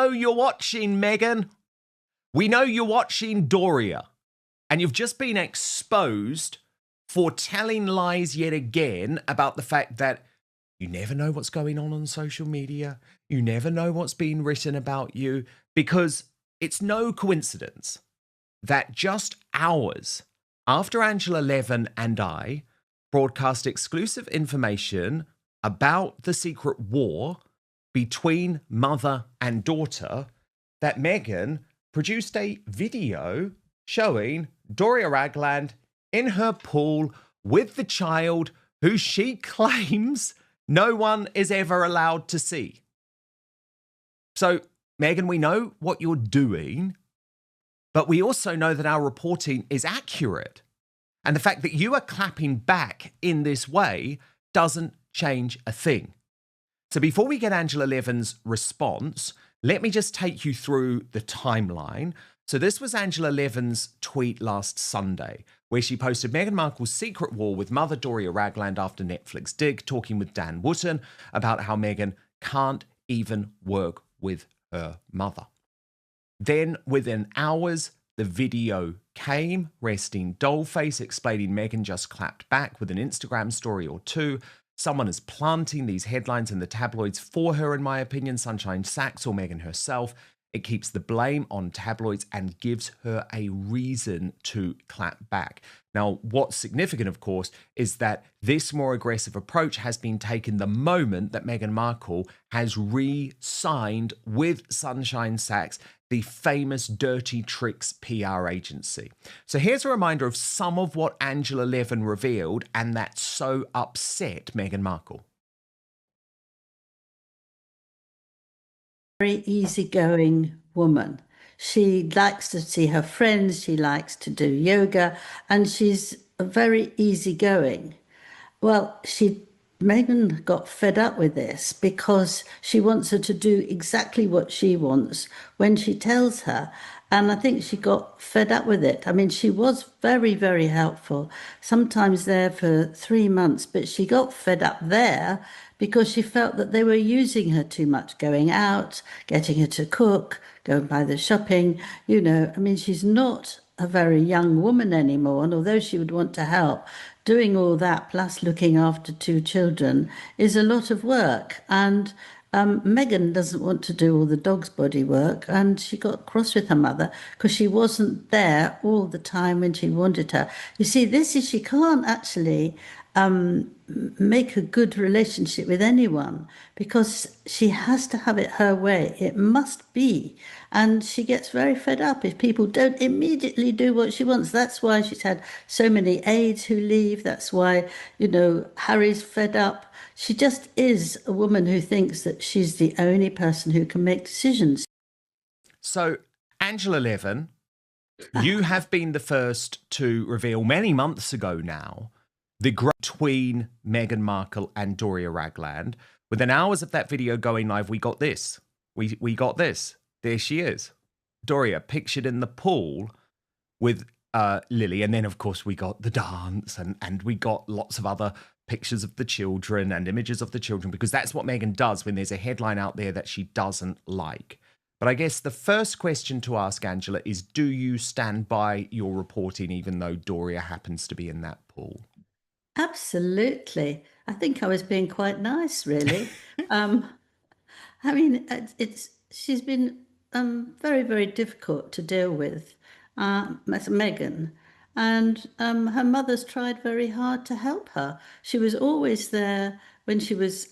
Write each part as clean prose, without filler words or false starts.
know you're watching, Meghan. We know you're watching Doria. And you've just been exposed for telling lies yet again about the fact that you never know what's going on social media. You never know what's being written about you, because it's no coincidence that just hours after Angela Levin and I broadcast exclusive information about the secret war between mother and daughter, that Meghan produced a video showing Doria Ragland in her pool with the child who she claims no one is ever allowed to see. So, Meghan, we know what you're doing, but we also know that our reporting is accurate. And the fact that you are clapping back in this way doesn't change a thing. So before we get Angela Levin's response, let me just take you through the timeline. So this was Angela Levin's tweet last Sunday, where she posted Meghan Markle's secret war with mother Doria Ragland after Netflix dig, talking with Dan Wootton about how Meghan can't even work with her mother. Then within hours, the video came, resting dollface, explaining Meghan just clapped back with an Instagram story or two. Someone is planting these headlines in the tabloids for her, in my opinion, Sunshine Sachs or Meghan herself. It keeps the blame on tabloids and gives her a reason to clap back. Now, what's significant, of course, is that this more aggressive approach has been taken the moment that Meghan Markle has re-signed with Sunshine Sachs, the famous Dirty Tricks PR agency. So here's a reminder of some of what Angela Levin revealed and that so upset Meghan Markle. Very easygoing woman. She likes to see her friends, she likes to do yoga, and she's very easygoing. Well, Meghan got fed up with this because she wants her to do exactly what she wants when she tells her. And I think she got fed up with it. I mean, she was very, very helpful, sometimes there for 3 months, but she got fed up there because she felt that they were using her too much, going out, getting her to cook, go and buy the shopping. I mean, she's not a very young woman anymore. And although she would want to help, doing all that plus looking after 2 children is a lot of work. And Meghan doesn't want to do all the dog's body work, and she got cross with her mother because she wasn't there all the time when she wanted her. You see, she can't actually make a good relationship with anyone because she has to have it her way. It must be. And she gets very fed up if people don't immediately do what she wants. That's why she's had so many aides who leave. That's why, Harry's fed up. She just is a woman who thinks that she's the only person who can make decisions. So, Angela Levin, you have been the first to reveal many months ago now the graph between Meghan Markle and Doria Ragland. Within hours of that video going live, we got this. We got this. There she is. Doria pictured in the pool with Lily. And then, of course, we got the dance and we got lots of other pictures of the children and images of the children, because that's what Meghan does when there's a headline out there that she doesn't like. But I guess the first question to ask, Angela, is do you stand by your reporting even though Doria happens to be in that pool? Absolutely. I think I was being quite nice, really. I mean, she's been very, very difficult to deal with, as Meghan. And her mother's tried very hard to help her. She was always there when she was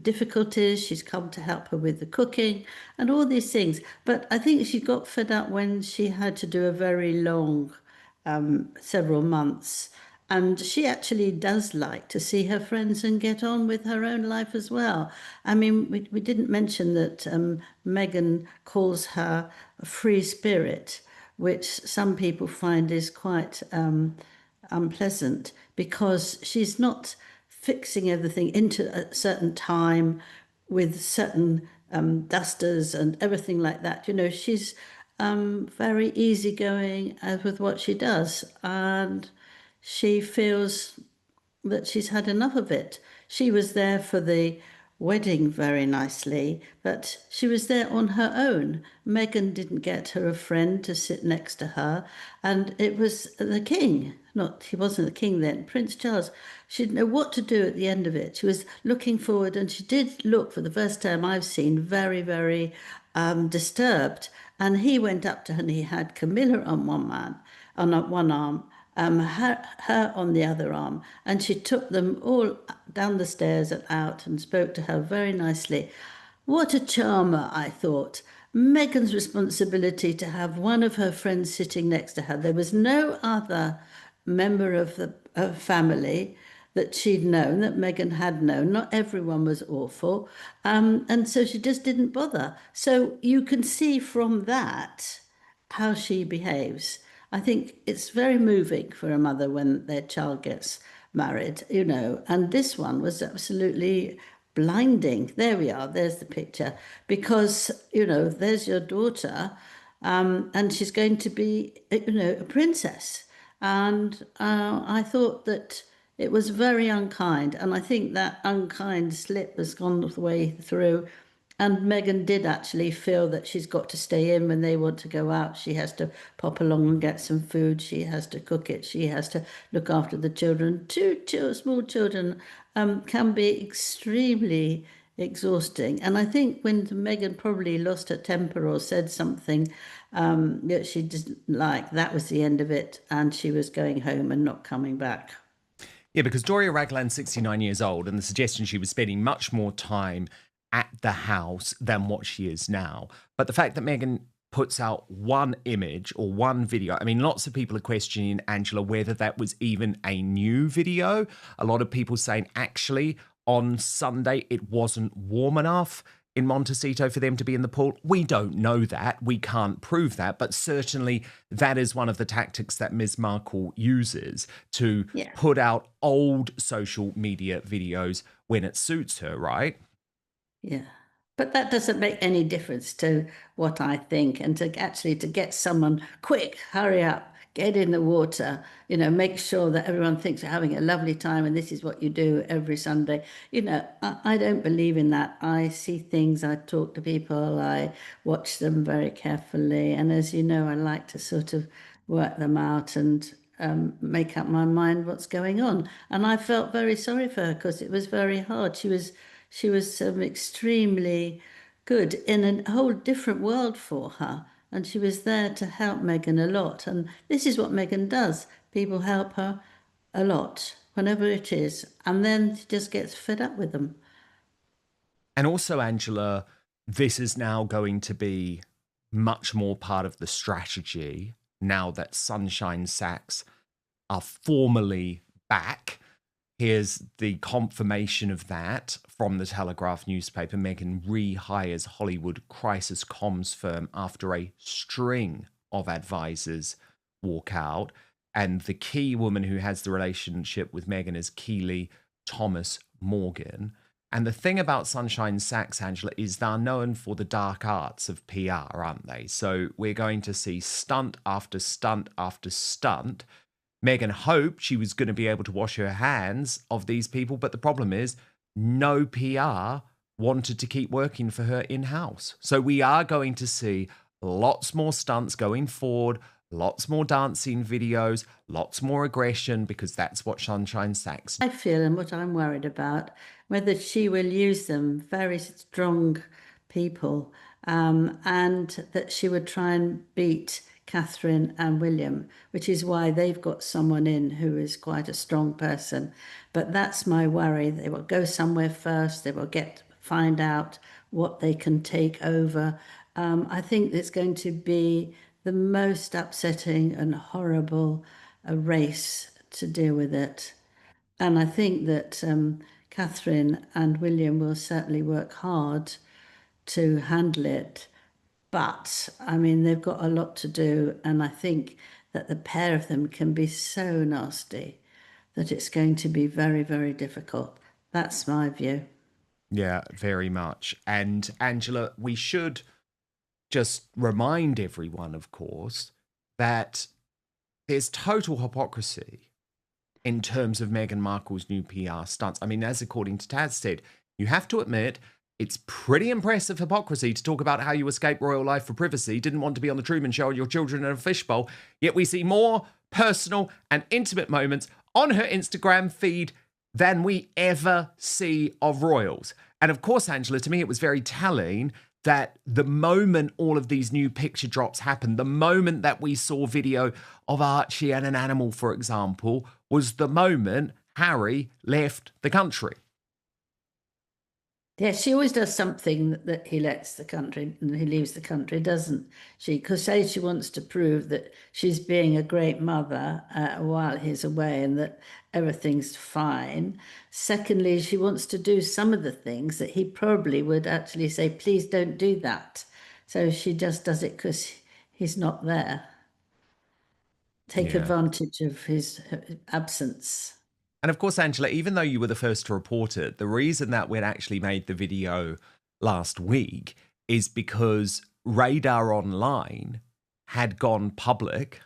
difficulties. She's come to help her with the cooking and all these things. But I think she got fed up when she had to do a very long, several months. And she actually does like to see her friends and get on with her own life as well. I mean, we didn't mention that Meghan calls her a free spirit, which some people find is quite unpleasant because she's not fixing everything into a certain time with certain dusters and everything like that. She's very easygoing with what she does, and she feels that she's had enough of it. She was there for the wedding very nicely, but she was there on her own. Meghan didn't get her a friend to sit next to her, and it was the king. Not he wasn't the king then, Prince Charles. She didn't know what to do at the end of it. She was looking forward, and she did look, for the first time I've seen, very, very disturbed. And he went up to her and he had Camilla on one arm, her on the other arm, and she took them all down the stairs and out and spoke to her very nicely. What a charmer, I thought. Meghan's responsibility to have one of her friends sitting next to her. There was no other member of the family that she'd known, that Meghan had known. Not everyone was awful. And so she just didn't bother. So you can see from that how she behaves. I think it's very moving for a mother when their child gets married, and this one was absolutely blinding. There we are, there's the picture, because, there's your daughter, and she's going to be, a princess. And I thought that it was very unkind. And I think that unkind slip has gone the way through. And Meghan did actually feel that she's got to stay in when they want to go out. She has to pop along and get some food. She has to cook it. She has to look after the children. Two small children can be extremely exhausting. And I think when Meghan probably lost her temper or said something that she didn't like, that was the end of it. And she was going home and not coming back. Yeah, because Doria Ragland's 69 years old, and the suggestion she was spending much more time at the house than what she is now. But the fact that Meghan puts out one image or one video, I mean, lots of people are questioning, Angela, whether that was even a new video. A lot of people saying, actually, on Sunday, it wasn't warm enough in Montecito for them to be in the pool. We don't know that. We can't prove that. But certainly that is one of the tactics that Ms. Markle uses to put out old social media videos when it suits her, right? Yeah. But that doesn't make any difference to what I think. And to get someone quick, hurry up, get in the water, make sure that everyone thinks you're having a lovely time and this is what you do every Sunday. I don't believe in that. I see things, I talk to people, I watch them very carefully. And as you know, I like to sort of work them out and make up my mind what's going on. And I felt very sorry for her because it was very hard. She was extremely good in a whole different world for her. And she was there to help Meghan a lot. And this is what Meghan does. People help her a lot, whenever it is. And then she just gets fed up with them. And also, Angela, this is now going to be much more part of the strategy now that Sunshine Sachs are formally back. Here's the confirmation of that from the Telegraph newspaper. Meghan rehires Hollywood crisis comms firm after a string of advisors walk out. And the key woman who has the relationship with Meghan is Keely Thomas Morgan. And the thing about Sunshine Sachs, Angela, is they're known for the dark arts of PR, aren't they? So we're going to see stunt after stunt after stunt. Meghan hoped she was going to be able to wash her hands of these people, but the problem is no PR wanted to keep working for her in-house. So we are going to see lots more stunts going forward, lots more dancing videos, lots more aggression, because that's what Sunshine Sachs. I feel, and what I'm worried about, whether she will use them, very strong people, and that she would try and beat Catherine and William, which is why they've got someone in who is quite a strong person. But that's my worry. They will go somewhere first. They will find out what they can take over. I think it's going to be the most upsetting and horrible race to deal with it. And I think that Catherine and William will certainly work hard to handle it. But I mean, they've got a lot to do. And I think that the pair of them can be so nasty that it's going to be very, very difficult. That's my view. Yeah, very much. And Angela, we should just remind everyone, of course, that there's total hypocrisy in terms of Meghan Markle's new PR stunts. I mean, as according to Taz said, you have to admit, it's pretty impressive hypocrisy to talk about how you escaped royal life for privacy, didn't want to be on the Truman Show and your children in a fishbowl, yet we see more personal and intimate moments on her Instagram feed than we ever see of royals. And of course, Angela, to me, it was very telling that the moment all of these new picture drops happened, the moment that we saw video of Archie and an animal, for example, was the moment Harry left the country. Yeah, she always does something that he lets the country and he leaves the country, doesn't she? Because say she wants to prove that she's being a great mother while he's away and that everything's fine. Secondly, she wants to do some of the things that he probably would actually say, please don't do that. So she just does it because he's not there. Take advantage of his absence. And of course, Angela, even though you were the first to report it, the reason that we'd actually made the video last week is because Radar Online had gone public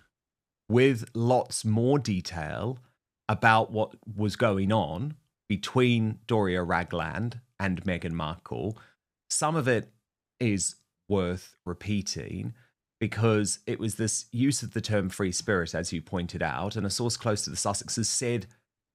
with lots more detail about what was going on between Doria Ragland and Meghan Markle. Some of it is worth repeating because it was this use of the term free spirit, as you pointed out, and a source close to the Sussexes said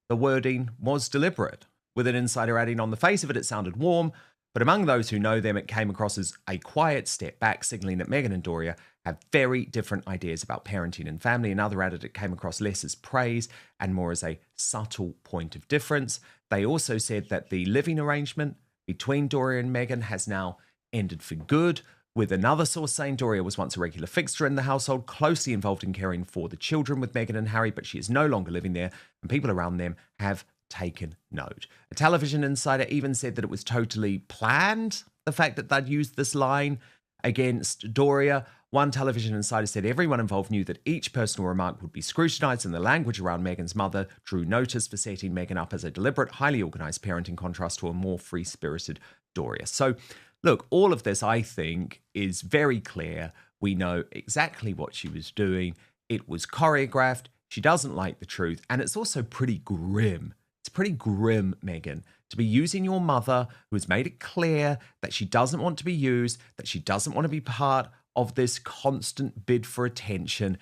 the wording was deliberate, with an insider adding on the face of it, it sounded warm, but among those who know them, it came across as a quiet step back, signaling that Meghan and Doria have very different ideas about parenting and family. Another added it came across less as praise and more as a subtle point of difference. They also said that the living arrangement between Doria and Meghan has now ended for good, with another source saying Doria was once a regular fixture in the household, closely involved in caring for the children with Meghan and Harry, but she is no longer living there, and people around them have taken note. A television insider even said that it was totally planned, the fact that they'd used this line against Doria. One television insider said everyone involved knew that each personal remark would be scrutinised, and the language around Meghan's mother drew notice for setting Meghan up as a deliberate, highly organised parent in contrast to a more free-spirited Doria. So, look, all of this, I think, is very clear. We know exactly what she was doing. It was choreographed. She doesn't like the truth. And it's also pretty grim. It's pretty grim, Meghan, to be using your mother, who has made it clear that she doesn't want to be used, that she doesn't want to be part of this constant bid for attention,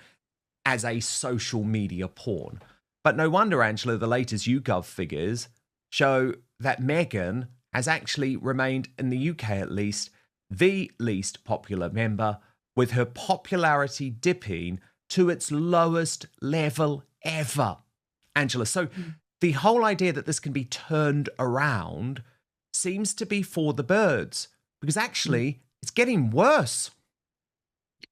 as a social media pawn. But no wonder, Angela, the latest YouGov figures show that Meghan has actually remained, in the UK at least, the least popular member, with her popularity dipping to its lowest level ever. Angela, so the whole idea that this can be turned around seems to be for the birds, because actually it's getting worse.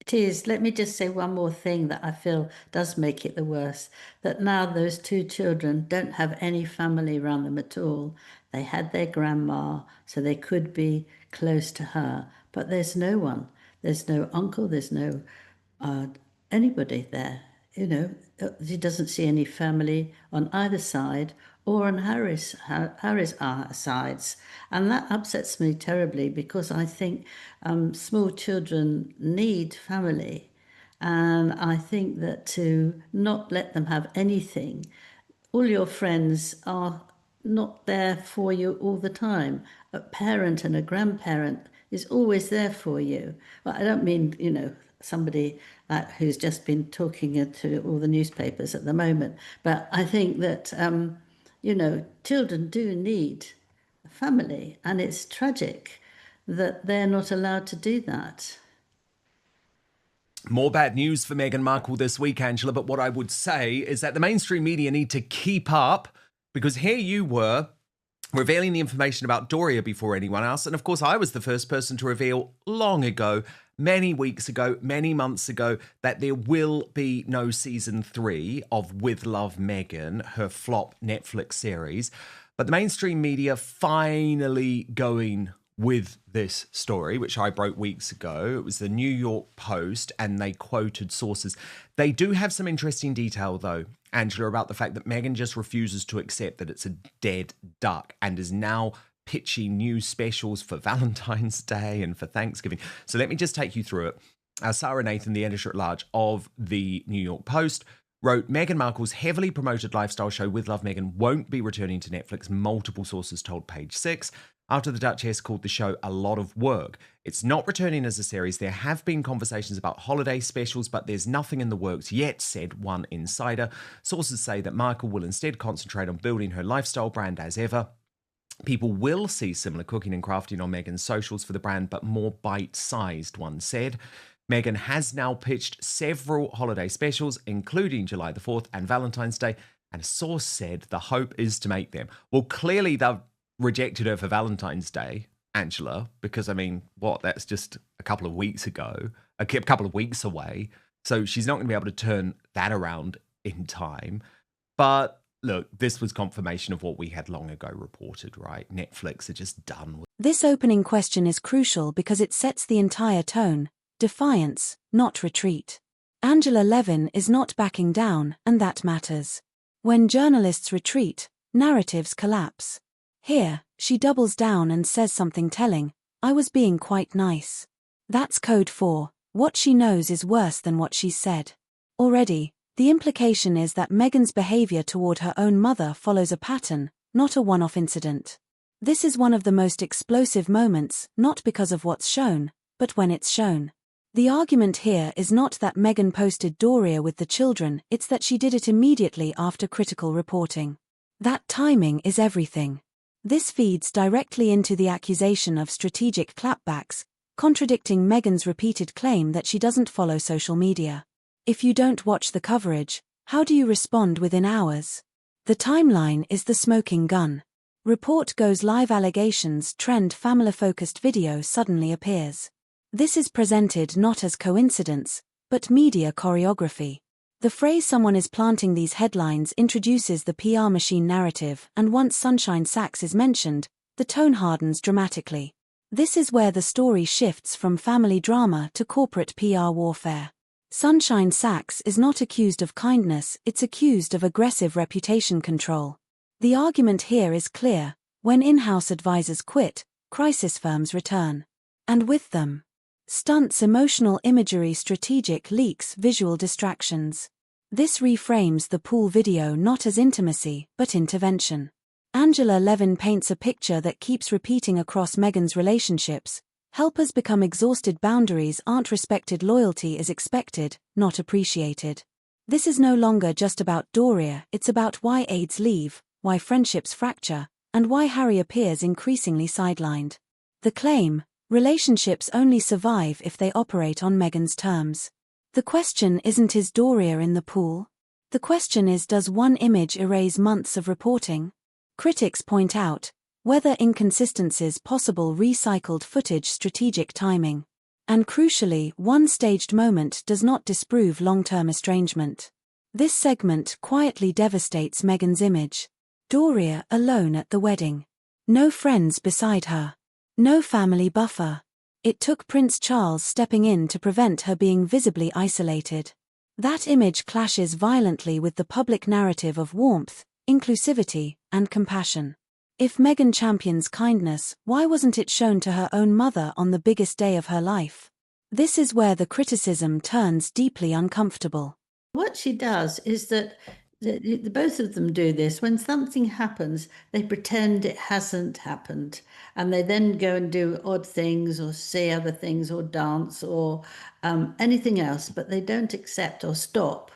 It is. Let me just say one more thing that I feel does make it the worst, that now those two children don't have any family around them at all. They had their grandma, so they could be close to her, but there's no one. There's no uncle, there's no anybody there. You know, she doesn't see any family on either side or on Harry's sides. And that upsets me terribly because I think small children need family. And I think that to not let them have anything, all your friends are not there for you all the time. A parent and a grandparent is always there for you. Well, I don't mean, you know, somebody who's just been talking to all the newspapers at the moment. But I think that, you know, children do need a family, and it's tragic that they're not allowed to do that. More bad news for Meghan Markle this week, Angela, but what I would say is that the mainstream media need to keep up, because here you were revealing the information about Doria before anyone else. And of course, I was the first person to reveal long ago, many weeks ago, many months ago, that there will be no season 3 of With Love Meghan, her flop Netflix series. But the mainstream media finally going with this story, which I broke weeks ago. It was the New York Post, and they quoted sources. They do have some interesting detail, though, Angela, about the fact that Meghan just refuses to accept that it's a dead duck and is now pitching new specials for Valentine's Day and for Thanksgiving. So let me just take you through it. Sarah Nathan, the editor-at-large of the New York Post, wrote, Meghan Markle's heavily promoted lifestyle show With Love Meghan won't be returning to Netflix, multiple sources told Page 6. after the Duchess called the show a lot of work. It's not returning as a series. There have been conversations about holiday specials, but there's nothing in the works yet, said one insider. Sources say that Markle will instead concentrate on building her lifestyle brand as ever. People will see similar cooking and crafting on Meghan's socials for the brand, but more bite-sized, one said. Meghan has now pitched several holiday specials, including July the 4th and Valentine's Day, and a source said the hope is to make them. Well, clearly they've rejected her for Valentine's Day, Angela, because, I mean, that's just a couple of weeks ago, a couple of weeks away, so she's not going to be able to turn that around in time. But look, this was confirmation of what we had long ago reported, right? Netflix are just done with. This opening question is crucial because it sets the entire tone. Defiance, not retreat. Angela Levin is not backing down, and that matters. When journalists retreat, narratives collapse. Here, she doubles down and says something telling. I was being quite nice. That's code for, what she knows is worse than what she's said. Already, the implication is that Meghan's behavior toward her own mother follows a pattern, not a one-off incident. This is one of the most explosive moments, not because of what's shown, but when it's shown. The argument here is not that Meghan posted Doria with the children, it's that she did it immediately after critical reporting. That timing is everything. This feeds directly into the accusation of strategic clapbacks, contradicting Meghan's repeated claim that she doesn't follow social media. If you don't watch the coverage, how do you respond within hours? The timeline is the smoking gun. Report goes live, allegations trend, family-focused video suddenly appears. This is presented not as coincidence, but media choreography. The phrase someone is planting these headlines introduces the PR machine narrative, and once Sunshine Sachs is mentioned, the tone hardens dramatically. This is where the story shifts from family drama to corporate PR warfare. Sunshine Sachs is not accused of kindness, it's accused of aggressive reputation control. The argument here is clear: when in-house advisors quit, crisis firms return. And with them, Stunts, emotional imagery, strategic leaks, visual distractions. This reframes the pool video not as intimacy, but intervention. Angela Levin paints a picture that keeps repeating across Meghan's relationships. Helpers become exhausted, boundaries aren't respected, loyalty is expected, not appreciated. This is no longer just about Doria, it's about why aides leave, why friendships fracture, and why Harry appears increasingly sidelined. The claim: relationships only survive if they operate on Meghan's terms. The question isn't is Doria in the pool? The question is, does one image erase months of reporting? Critics point out whether inconsistencies, possible recycled footage, strategic timing. And crucially, one staged moment does not disprove long-term estrangement. This segment quietly devastates Meghan's image. Doria alone at the wedding. No friends beside her. No family buffer. It took Prince Charles stepping in to prevent her being visibly isolated. That image clashes violently with the public narrative of warmth, inclusivity, and compassion. If Meghan champions kindness, why wasn't it shown to her own mother on the biggest day of her life? This is where the criticism turns deeply uncomfortable. What she does is that the both of them do this. When something happens, they pretend it hasn't happened, and they then go and do odd things or say other things or dance or anything else, but they don't accept or stop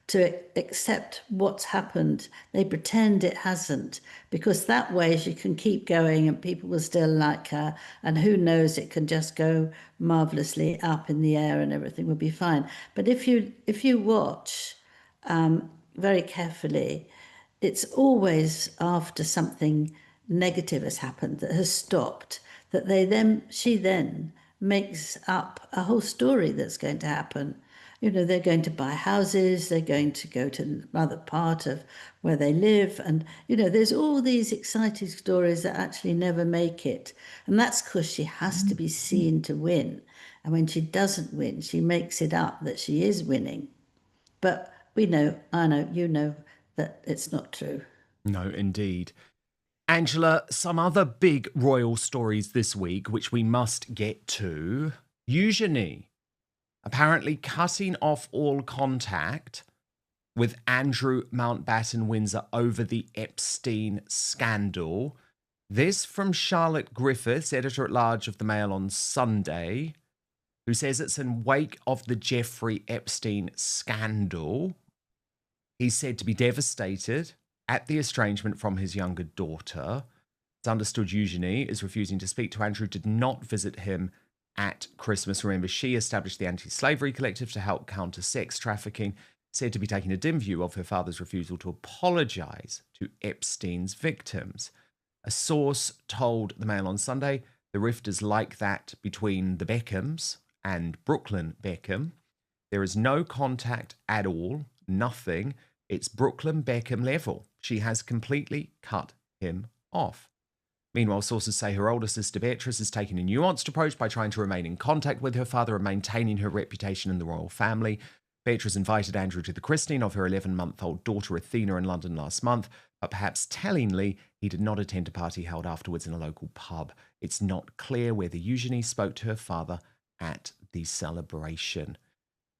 to accept what's happened. They pretend it hasn't, because that way she can keep going and people will still like her, and who knows, it can just go marvelously up in the air and everything will be fine. But if you watch very carefully, it's always after something negative has happened, that has stopped, that she then makes up a whole story that's going to happen. You know, they're going to buy houses, they're going to go to another part of where they live, and, you know, there's all these exciting stories that actually never make it. And that's because she has to be seen to win. And when she doesn't win, she makes it up that she is winning. But we know, I know, you know, that it's not true. No, indeed. Angela, some other big royal stories this week, which we must get to. Eugenie apparently cutting off all contact with Andrew Mountbatten Windsor over the Epstein scandal. This from Charlotte Griffiths, editor-at-large of the Mail on Sunday, who says it's in wake of the Jeffrey Epstein scandal. He's said to be devastated at the estrangement from his younger daughter. It's understood Eugenie is refusing to speak to Andrew, did not visit him at Christmas. Remember, she established the Anti-Slavery Collective to help counter sex trafficking, said to be taking a dim view of her father's refusal to apologise to Epstein's victims. A source told the Mail on Sunday the rift is like that between the Beckhams and Brooklyn Beckham. There is no contact at all, nothing. It's Brooklyn Beckham level. She has completely cut him off. Meanwhile, sources say her older sister Beatrice has taken a nuanced approach by trying to remain in contact with her father and maintaining her reputation in the royal family. Beatrice invited Andrew to the christening of her 11-month-old daughter Athena in London last month, but perhaps tellingly, he did not attend a party held afterwards in a local pub. It's not clear whether Eugenie spoke to her father at the celebration.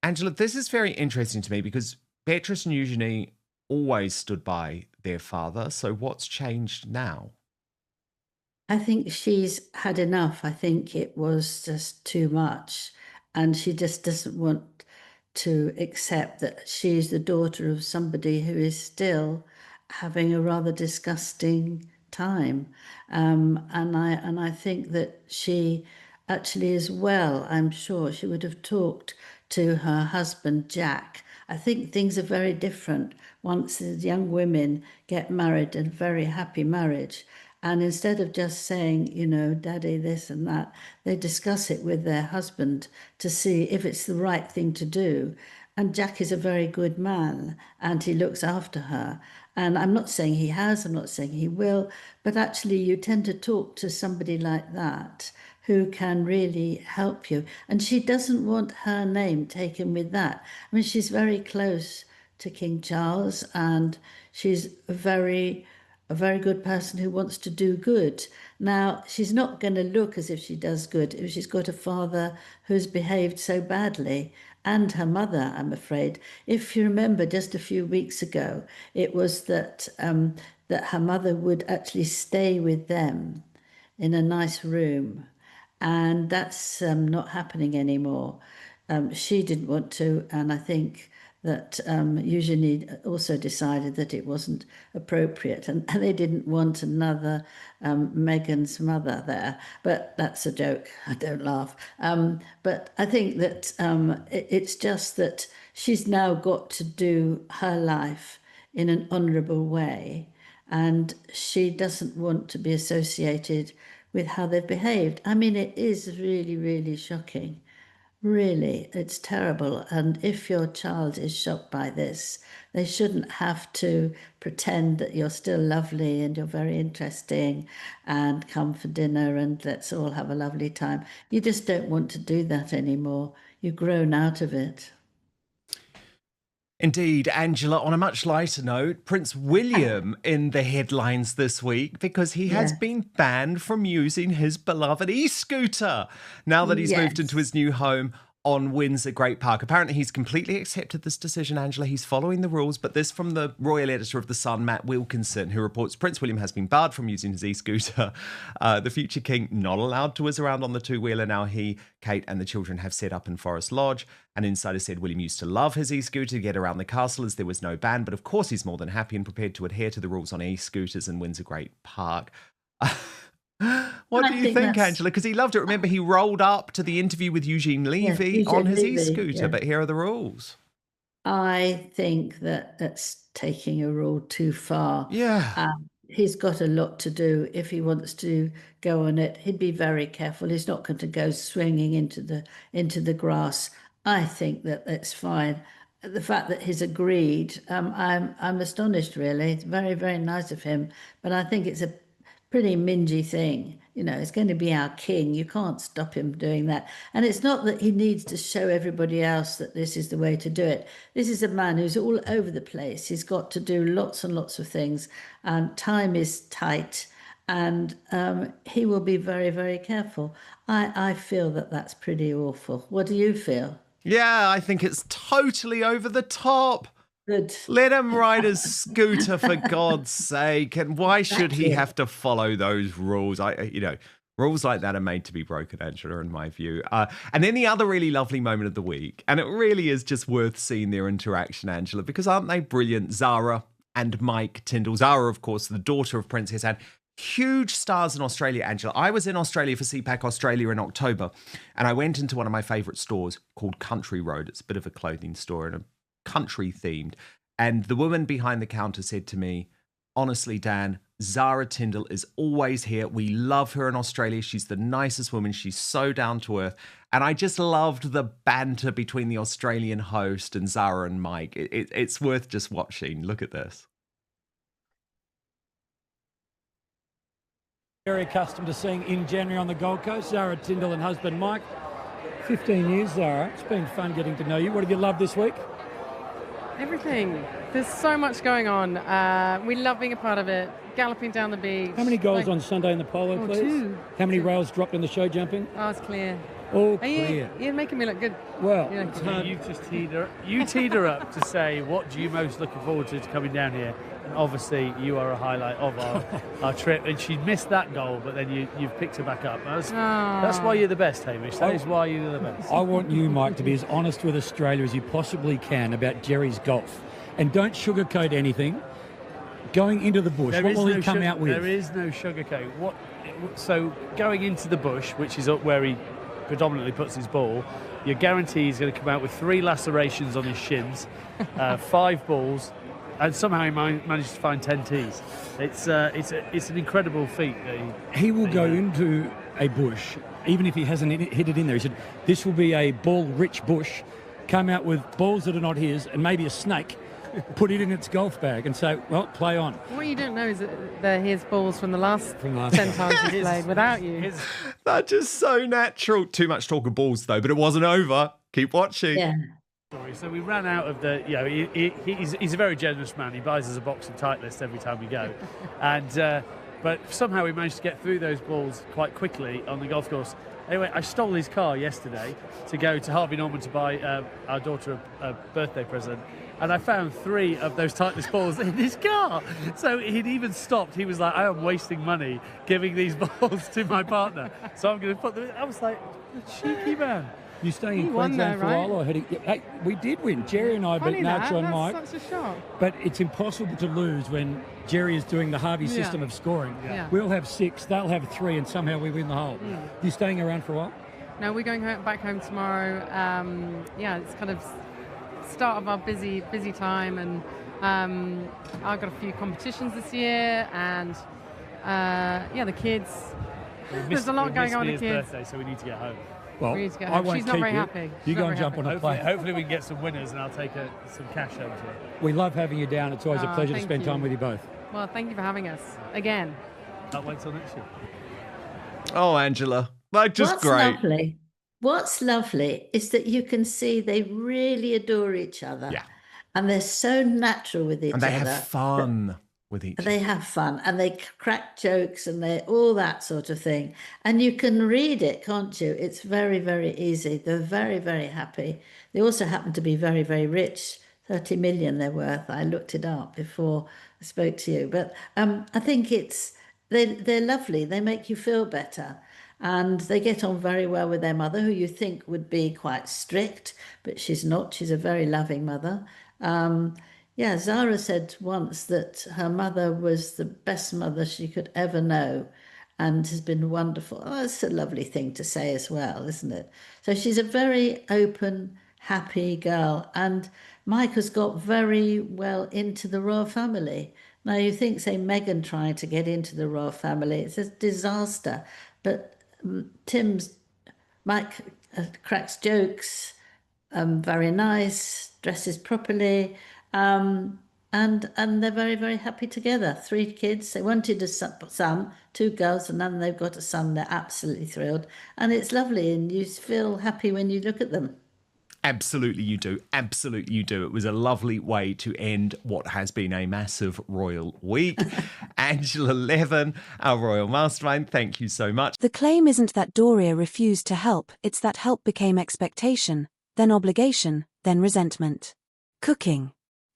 Angela, this is very interesting to me because Beatrice and Eugenie always stood by their father, so what's changed now? I think she's had enough. I think it was just too much. And she just doesn't want to accept that she's the daughter of somebody who is still having a rather disgusting time. And I think that she actually as well, I'm sure she would have talked to her husband, Jack. I think things are very different once the young women get married, a very happy marriage. And instead of just saying, daddy, this and that, they discuss it with their husband to see if it's the right thing to do. And Jack is a very good man and he looks after her. And I'm not saying he has, I'm not saying he will, but actually you tend to talk to somebody like that who can really help you. And she doesn't want her name taken with that. I mean, she's very close to King Charles and she's a very good person who wants to do good. Now, she's not going to look as if she does good if she's got a father who's behaved so badly, and her mother, I'm afraid. If you remember, just a few weeks ago, it was that her mother would actually stay with them in a nice room, and that's not happening anymore. She didn't want to, and I think that Eugenie also decided that it wasn't appropriate, and they didn't want another Meghan's mother there. But that's a joke. I don't laugh. But I think that it's just that she's now got to do her life in an honourable way, and she doesn't want to be associated with how they've behaved. I mean, it is really, really shocking. Really, it's terrible. And if your child is shocked by this, they shouldn't have to pretend that you're still lovely and you're very interesting and come for dinner and let's all have a lovely time. You just don't want to do that anymore. You've grown out of it. Indeed, Angela, on a much lighter note, Prince William in the headlines this week because he has Yeah. been banned from using his beloved e-scooter now that he's moved into Yes. his new home on Windsor Great Park. Apparently, he's completely accepted this decision, Angela. He's following the rules, but this from the royal editor of The Sun, Matt Wilkinson, who reports Prince William has been barred from using his e-scooter. The future king not allowed to whiz around on the two-wheeler. Now he, Kate and the children have set up in Forest Lodge. An insider said William used to love his e-scooter to get around the castle as there was no ban, but of course he's more than happy and prepared to adhere to the rules on e-scooters in Windsor Great Park. What do I you think think, that's Angela? Because he loved it. Remember, he rolled up to the interview with Eugene Levy on Eugene his Levy, e-scooter, yeah. but here are the rules. I think that that's taking a rule too far. Yeah. He's got a lot to do. If he wants to go on it, he'd be very careful. He's not going to go swinging into the grass. I think that that's fine. The fact that he's agreed, I'm astonished. Really, it's very very nice of him. But I think it's a pretty mingy thing. He's going to be our king. You can't stop him doing that. And it's not that he needs to show everybody else that this is the way to do it. This is a man who's all over the place. He's got to do lots and lots of things, and time is tight. And he will be very, very careful. I feel that that's pretty awful. What do you feel? Yeah, I think it's totally over the top. Good. Let him ride his scooter, for God's sake. And why should he have to follow those rules? Rules like that are made to be broken, Angela, in my view. And then the other really lovely moment of the week, and it really is just worth seeing their interaction, Angela, because aren't they brilliant? Zara and Mike Tyndall. Zara, of course, the daughter of Princess Anne. Huge stars in Australia, Angela. I was in Australia for CPAC Australia in October, and I went into one of my favourite stores called Country Road. It's a bit of a clothing store and a country themed. And the woman behind the counter said to me, honestly, Dan, Zara Tyndall is always here. We love her in Australia. She's the nicest woman. She's so down to earth. And I just loved the banter between the Australian host and Zara and Mike. It's worth just watching. Look at this. Very accustomed to seeing in January on the Gold Coast, Zara Tyndall and husband Mike. 15 years, Zara. It's been fun getting to know you. What have you loved this week? Everything. There's so much going on. We love being a part of it. Galloping down the beach. How many goals on Sunday in the polo, please? 2. How many rails dropped in the show jumping? Oh, it's clear. All clear. You're making me look good. Well, You just teed her up to say, what do you most looking forward to coming down here? And obviously, you are a highlight of our trip. And she missed that goal, but then you've picked her back up. That's why you're the best, Hamish. That is why you're the best. I want you, Mike, to be as honest with Australia as you possibly can about Jerry's golf. And don't sugarcoat anything. Going into the bush, what will he come out with? There is no sugarcoat. So going into the bush, which is where he predominantly puts his ball, you're guaranteed he's going to come out with 3 lacerations on his shins, 5 balls, and somehow he managed to find 10 tees. It's an incredible feat. He will go into a bush, even if he hasn't hit it in there. He said, this will be a ball-rich bush, come out with balls that are not his, and maybe a snake, put it in its golf bag and say, well, play on. What you don't know is that they're his balls from the last 10 times he's played without you. That's just so natural. Too much talk of balls, though, but it wasn't over. Keep watching. Yeah. So we ran out of the, he's a very generous man. He buys us a box of Titleist every time we go. And but somehow we managed to get through those balls quite quickly on the golf course. Anyway, I stole his car yesterday to go to Harvey Norman to buy our daughter a birthday present. And I found 3 of those Titleist balls in his car. So he'd even stopped. He was like, I am wasting money giving these balls to my partner. So I'm going to put them in. I was like, cheeky man. You staying in Queensland for a while? Or hey, we did win. Jerry and I beat Nacho and Mike. That's such a shock. But it's impossible to lose when Jerry is doing the Harvey system of scoring. Yeah. We'll have 6, they'll have 3, and somehow we win the hole. You staying around for a while? No, we're going back home tomorrow. It's kind of start of our busy time, and I've got a few competitions this year, and the kids. There's a lot going on with kids. Birthday, so we need to get home. Well, We need to get I home. won't She's not keep very you. happy. You go and jump on a plane. Hopefully we can get some winners, and I'll take some cash home to her. We love having you down. It's always a pleasure to thank spend you. time with you both. Well, thank you for having us again. Can't wait till next year. Oh, Angela, just great. What's lovely is that you can see they really adore each other. Yeah. And they're so natural with each other. And they have fun with each other. They have fun, and they crack jokes, and they all that sort of thing. And you can read it, can't you? It's very, very easy. They're very, very happy. They also happen to be very, very rich. 30 million they're worth. I looked it up before I spoke to you. But I think they're lovely. They make you feel better. And they get on very well with their mother, who you think would be quite strict, but she's not. She's a very loving mother. Zara said once that her mother was the best mother she could ever know and has been wonderful. Oh, that's a lovely thing to say as well, isn't it? So she's a very open, happy girl. And Mike has got very well into the royal family. Now, you think, say, Meghan trying to get into the royal family, it's a disaster. But Mike cracks jokes, very nice, dresses properly, and they're very, very happy together. 3 kids. They wanted a son, 2 girls, and then they've got a son. They're absolutely thrilled. And it's lovely, and you feel happy when you look at them. Absolutely you do. Absolutely you do. It was a lovely way to end what has been a massive royal week. Angela Levin, our royal mastermind, thank you so much. The claim isn't that Doria refused to help, it's that help became expectation, then obligation, then resentment. Cooking.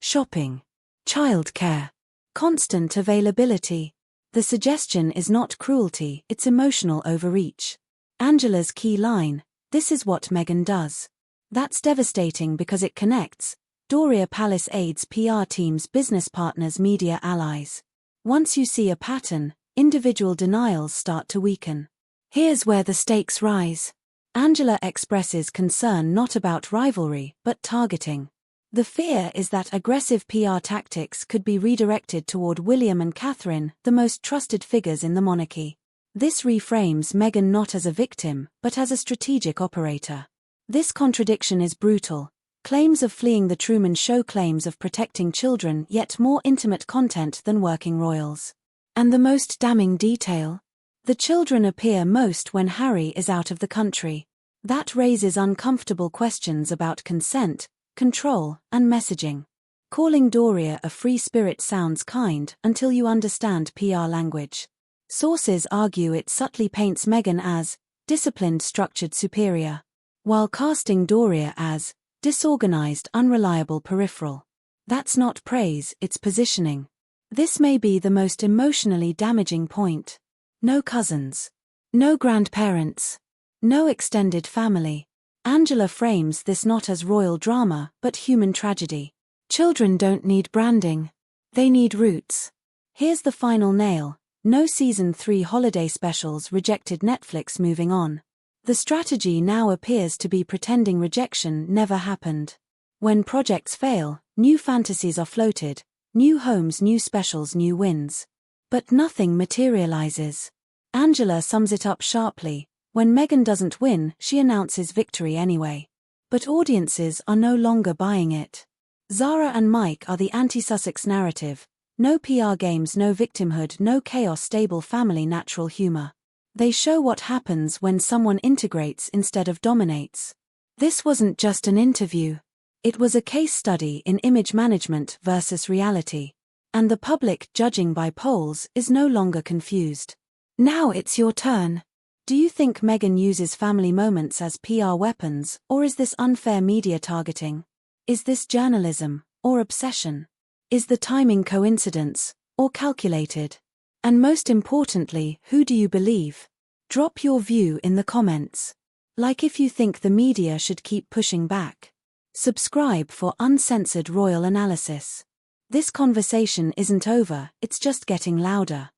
shopping, childcare, constant availability. The suggestion is not cruelty, it's emotional overreach. Angela's key line, "This is what Meghan does." That's devastating because it connects Doria Palace aides, PR teams, business partners, media allies. Once you see a pattern, individual denials start to weaken. Here's where the stakes rise. Angela expresses concern not about rivalry, but targeting. The fear is that aggressive PR tactics could be redirected toward William and Catherine, the most trusted figures in the monarchy. This reframes Meghan not as a victim, but as a strategic operator. This contradiction is brutal. Claims of fleeing the Truman Show, claims of protecting children, yet more intimate content than working royals. And the most damning detail? The children appear most when Harry is out of the country. That raises uncomfortable questions about consent, control, and messaging. Calling Doria a free spirit sounds kind until you understand PR language. Sources argue it subtly paints Meghan as disciplined, structured, superior, while casting Doria as disorganized, unreliable, peripheral. That's not praise, it's positioning. This may be the most emotionally damaging point. No cousins. No grandparents. No extended family. Angela frames this not as royal drama, but human tragedy. Children don't need branding. They need roots. Here's the final nail. No season 3 holiday specials, rejected Netflix, moving on. The strategy now appears to be pretending rejection never happened. When projects fail, new fantasies are floated, new homes, new specials, new wins. But nothing materializes. Angela sums it up sharply. When Meghan doesn't win, she announces victory anyway. But audiences are no longer buying it. Zara and Mike are the anti-Sussex narrative. No PR games, no victimhood, no chaos, stable family, natural humor. They show what happens when someone integrates instead of dominates. This wasn't just an interview. It was a case study in image management versus reality. And the public, judging by polls, is no longer confused. Now it's your turn. Do you think Meghan uses family moments as PR weapons, or is this unfair media targeting? Is this journalism, or obsession? Is the timing coincidence, or calculated? And most importantly, who do you believe? Drop your view in the comments. Like if you think the media should keep pushing back. Subscribe for uncensored royal analysis. This conversation isn't over, it's just getting louder.